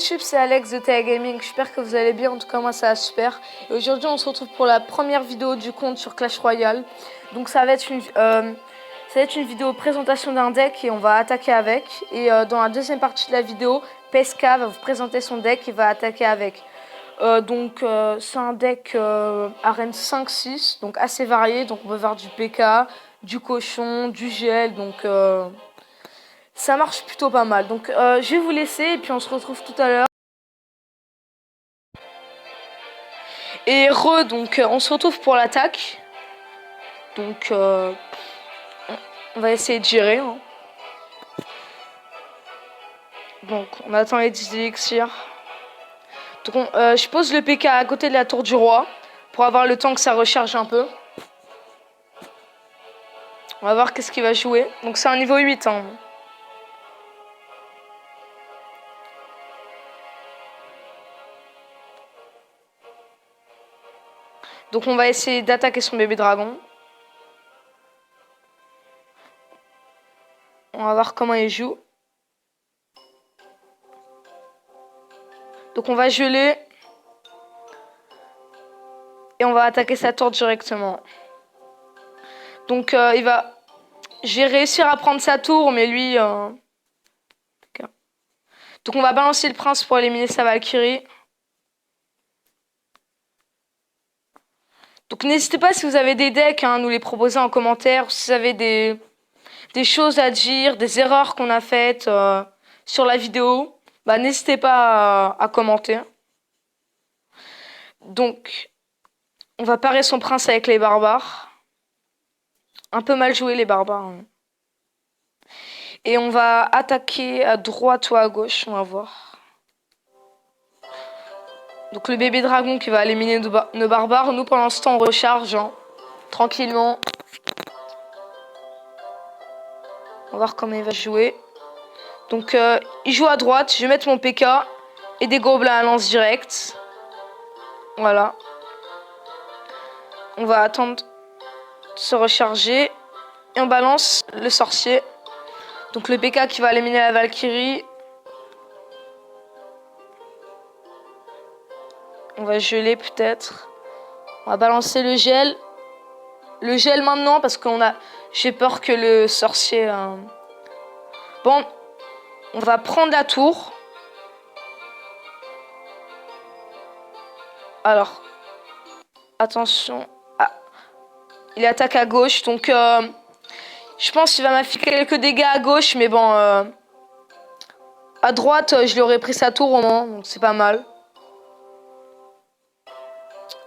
YouTube, c'est Alex de TH Gaming, j'espère que vous allez bien, en tout cas moi ça va super. Et aujourd'hui on se retrouve pour la première vidéo du compte sur Clash Royale. Donc ça va être une vidéo présentation d'un deck et on va attaquer avec. Et dans la deuxième partie de la vidéo, Pesca va vous présenter son deck et va attaquer avec. C'est un deck arène 5-6, donc assez varié, donc on peut voir du PK, du cochon, du gel, donc... ça marche plutôt pas mal. Donc je vais vous laisser et puis on se retrouve tout à l'heure. Et donc on se retrouve pour l'attaque. Donc on va essayer de gérer. Hein. Donc on attend les 10 élixirs. Donc je pose le PK à côté de la tour du roi pour avoir le temps que ça recharge un peu. On va voir qu'est-ce qu'il va jouer. Donc c'est un niveau 8. Hein. Donc on va essayer d'attaquer son bébé dragon. On va voir comment il joue. Donc on va geler. Et on va attaquer sa tour directement. Donc je vais réussir à prendre sa tour, mais lui... Donc on va balancer le prince pour éliminer sa Valkyrie. Donc n'hésitez pas si vous avez des decks, hein, à nous les proposer en commentaire. Si vous avez des choses à dire, des erreurs qu'on a faites sur la vidéo, bah, n'hésitez pas à commenter. Donc on va parer son prince avec les barbares. Un peu mal joué les barbares. Hein. Et on va attaquer à droite ou à gauche, on va voir. Donc le bébé dragon qui va éliminer nos barbares. Nous, pendant ce temps, on recharge, hein, tranquillement. On va voir comment il va jouer. Donc il joue à droite. Je vais mettre mon PK et des gobelins à lance directe. Voilà. On va attendre de se recharger. Et on balance le sorcier. Donc le PK qui va éliminer la Valkyrie. On va geler peut-être. On va balancer le gel. Le gel maintenant parce j'ai peur que le sorcier... Bon, on va prendre la tour. Alors, attention. Ah, il attaque à gauche, donc je pense qu'il va m'afficher quelques dégâts à gauche, mais bon, à droite, je lui aurais pris sa tour au moins, donc c'est pas mal.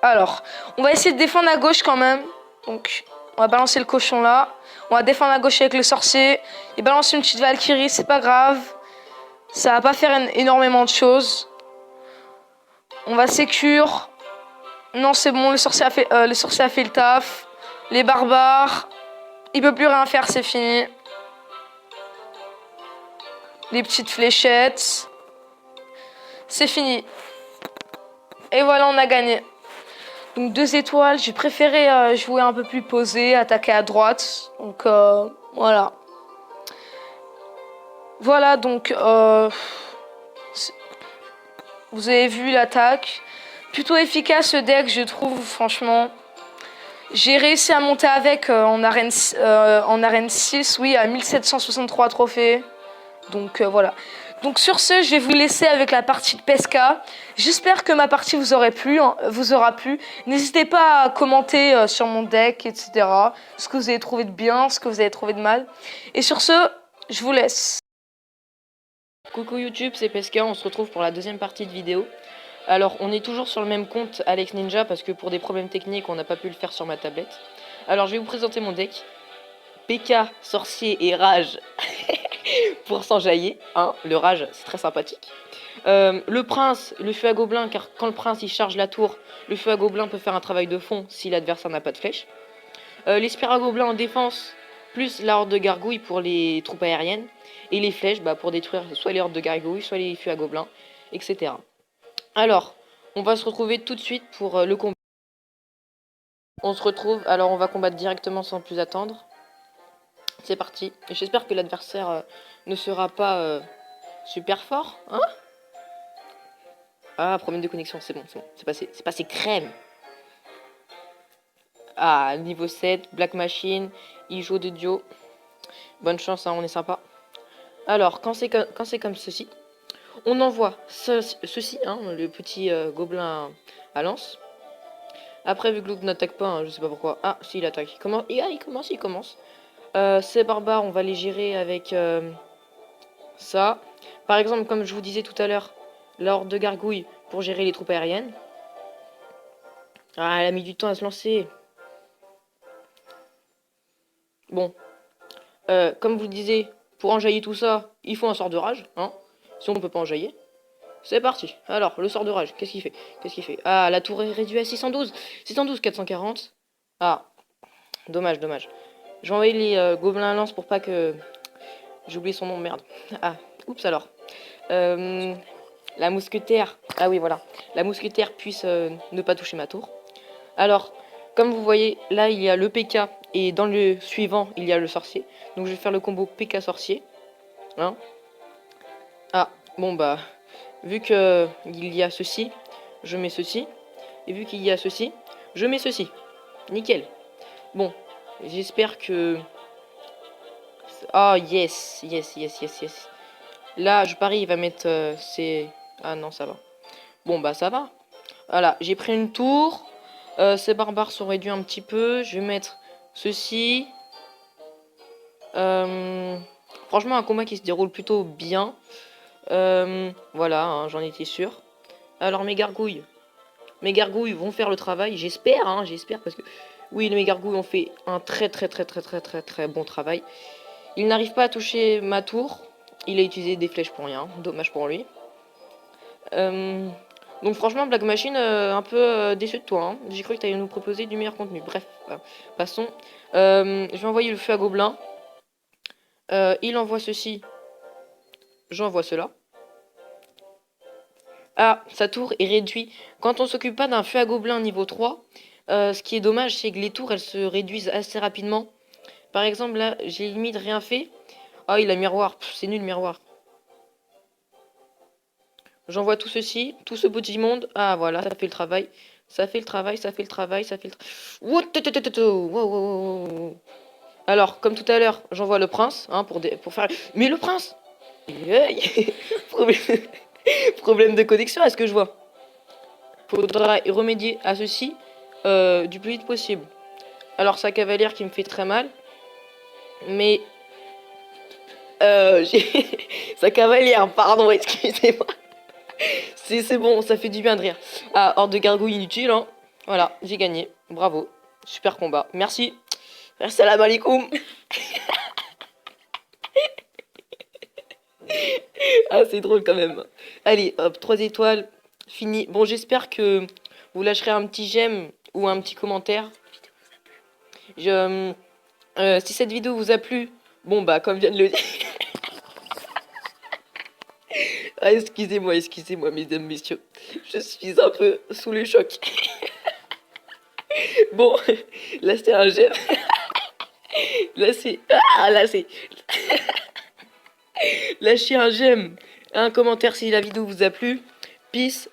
Alors, on va essayer de défendre à gauche quand même. Donc, on va balancer le cochon là. On va défendre à gauche avec le sorcier. Et balancer une petite Valkyrie, c'est pas grave. Ça va pas faire énormément de choses. On va sécure. Non, c'est bon, le sorcier a fait le taf. Les barbares. Il peut plus rien faire, c'est fini. Les petites fléchettes. C'est fini. Et voilà, on a gagné. Donc 2 étoiles, j'ai préféré jouer un peu plus posé, attaquer à droite. Donc voilà. Voilà, donc vous avez vu l'attaque. Plutôt efficace ce deck, je trouve, franchement. J'ai réussi à monter avec en arène 6, oui, à 1763 trophées. Donc voilà. Donc sur ce, je vais vous laisser avec la partie de Pesca. J'espère que ma partie vous aura plu. N'hésitez pas à commenter sur mon deck, etc. Ce que vous avez trouvé de bien, ce que vous avez trouvé de mal. Et sur ce, je vous laisse. Coucou YouTube, c'est Pesca, on se retrouve pour la deuxième partie de vidéo. Alors, on est toujours sur le même compte Alex Ninja parce que pour des problèmes techniques, on n'a pas pu le faire sur ma tablette. Alors, je vais vous présenter mon deck. PK, sorcier et rage pour s'enjailler. Hein, le rage, c'est très sympathique. Le prince, le feu à gobelin, car quand le prince il charge la tour, le feu à gobelin peut faire un travail de fond si l'adversaire n'a pas de flèche. Les spiragobelins en défense, plus la horde de gargouilles pour les troupes aériennes. Et les flèches pour détruire soit les hordes de gargouilles, soit les feux à gobelins, etc. Alors, on va se retrouver tout de suite pour le combat. On se retrouve, alors on va combattre directement sans plus attendre. C'est parti. J'espère que l'adversaire ne sera pas super fort. Hein, Ah, problème de connexion, c'est bon, c'est passé crème. Ah, niveau 7, Black Machine, Ijo de Dio. Bonne chance, hein, on est sympa. Alors, quand c'est comme ceci, on envoie ceci, hein, le petit gobelin à lance. Après, vu que l'autre n'attaque pas, hein, je sais pas pourquoi. Ah, si, il attaque. Il commence. Ces barbares, on va les gérer avec ça. Par exemple, comme je vous disais tout à l'heure, la horde de gargouilles pour gérer les troupes aériennes. Ah, elle a mis du temps à se lancer. Bon, comme vous le disiez, pour enjailler tout ça, il faut un sort de rage, hein. Si on ne peut pas enjailler. C'est parti. Alors, le sort de rage, qu'est-ce qu'il fait? Qu'est-ce qu'il fait? Ah, la tour est réduite à 612. 612, 440. Ah, dommage, dommage. Je vais envoyer les gobelins à lance pour pas que... J'ai oublié son nom, merde. Ah, oups alors. La mousquetaire. Ah oui, voilà. La mousquetaire puisse ne pas toucher ma tour. Alors, comme vous voyez, là, il y a le PK. Et dans le suivant, il y a le sorcier. Donc, je vais faire le combo PK sorcier. Hein? Ah, bon, bah... Vu que il y a ceci, je mets ceci. Et vu qu'il y a ceci, je mets ceci. Nickel. Bon, j'espère que... Ah, yes, yes, yes, yes, yes. Là, je parie, il va mettre ses... Ah non, ça va. Bon, bah ça va. Voilà, j'ai pris une tour. Ces barbares sont réduits un petit peu. Je vais mettre ceci. Franchement, un combat qui se déroule plutôt bien. Voilà, hein, j'en étais sûr. Alors, mes gargouilles. Mes gargouilles vont faire le travail. J'espère, hein, j'espère. Parce que, oui, mes gargouilles ont fait un très bon travail. Il n'arrive pas à toucher ma tour. Il a utilisé des flèches pour rien. Dommage pour lui. Donc franchement, Black Machine, un peu déçu de toi. Hein. J'ai cru que tu allais nous proposer du meilleur contenu. Bref, passons. Je vais envoyer le feu à Gobelin. Il envoie ceci. J'envoie cela. Ah, sa tour est réduite. Quand on s'occupe pas d'un feu à Gobelin niveau 3, ce qui est dommage, c'est que les tours, elles se réduisent assez rapidement. Par exemple, là, j'ai limite rien fait. Ah, il a miroir. C'est nul, miroir. J'envoie tout ceci, tout ce petit monde. Ah voilà, ça fait le travail. Ça fait le travail, ça fait le travail, ça fait le travail. Alors, comme tout à l'heure, j'envoie le prince, hein, pour faire... Mais le prince problème... Problème de connexion, est-ce que je vois? Faudra remédier à ceci du plus vite possible. Alors, sa cavalière qui me fait très mal. Mais... sa cavalière, pardon, excusez-moi. C'est bon, ça fait du bien de rire. Ah, hors de gargouille inutile, hein. Voilà, j'ai gagné. Bravo. Super combat. Merci. Salam alaikum. Ah, c'est drôle quand même. Allez, hop, 3 étoiles. Fini. Bon, j'espère que vous lâcherez un petit j'aime ou un petit commentaire. Si cette vidéo vous a plu, bon, bah, comme vient de le dire. Ah, excusez-moi, mesdames, messieurs. Je suis un peu sous le choc. Bon, là c'est un j'aime. Là c'est... Ah, là c'est... Lâchez un j'aime, un commentaire si la vidéo vous a plu. Peace.